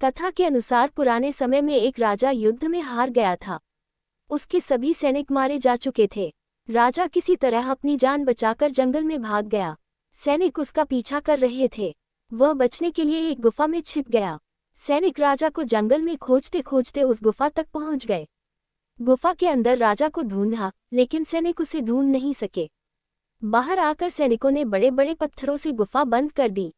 कथा के अनुसार पुराने समय में एक राजा युद्ध में हार गया था। उसके सभी सैनिक मारे जा चुके थे। राजा किसी तरह अपनी जान बचाकर जंगल में भाग गया। सैनिक उसका पीछा कर रहे थे। वह बचने के लिए एक गुफा में छिप गया। सैनिक राजा को जंगल में खोजते खोजते उस गुफा तक पहुंच गए। गुफा के अंदर राजा को ढूंढा, लेकिन सैनिक उसे ढूंढ नहीं सके। बाहर आकर सैनिकों ने बड़े बड़े पत्थरों से गुफा बंद कर दी।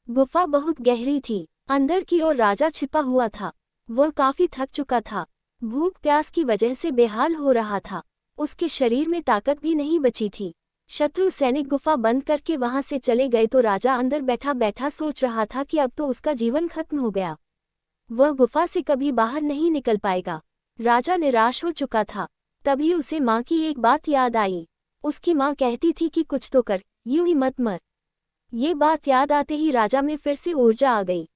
गुफा बहुत गहरी थी। अंदर की ओर राजा छिपा हुआ था। वह काफी थक चुका था। भूख प्यास की वजह से बेहाल हो रहा था। उसके शरीर में ताकत भी नहीं बची थी। शत्रु सैनिक गुफा बंद करके वहां से चले गए तो राजा अंदर बैठा बैठा सोच रहा था कि अब तो उसका जीवन खत्म हो गया। वह गुफा से कभी बाहर नहीं निकल पाएगा। राजा निराश हो चुका था। तभी उसे माँ की एक बात याद आई। उसकी माँ कहती थी कि कुछ तो कर, यूं ही मत मर। ये बात याद आते ही राजा में फिर से ऊर्जा आ गई।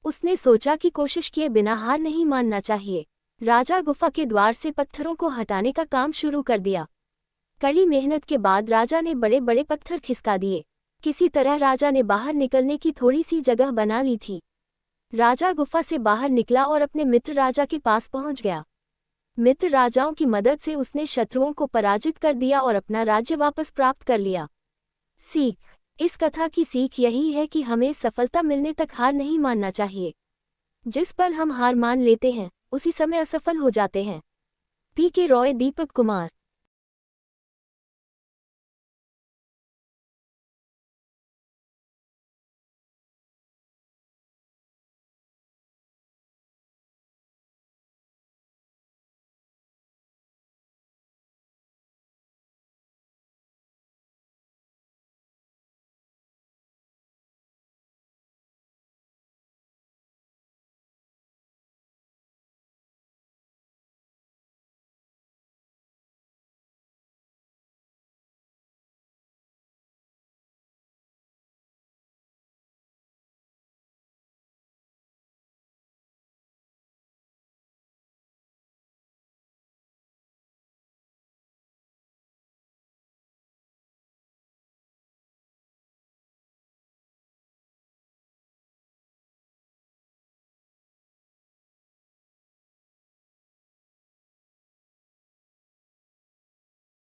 उसने सोचा कि कोशिश किए बिना हार नहीं मानना चाहिए। राजा गुफा के द्वार से पत्थरों को हटाने का काम शुरू कर दिया। कड़ी मेहनत के बाद राजा ने बड़े बड़े पत्थर खिसका दिए। किसी तरह राजा ने बाहर निकलने की थोड़ी सी जगह बना ली थी। राजा गुफा से बाहर निकला और अपने मित्र राजा के पास पहुंच गया। मित्र राजाओं की मदद से उसने शत्रुओं को पराजित कर दिया और अपना राज्य वापस प्राप्त कर लिया। सीख: इस कथा की सीख यही है कि हमें सफलता मिलने तक हार नहीं मानना चाहिए। जिस पल हम हार मान लेते हैं, उसी समय असफल हो जाते हैं। पी के रॉय, दीपक कुमार।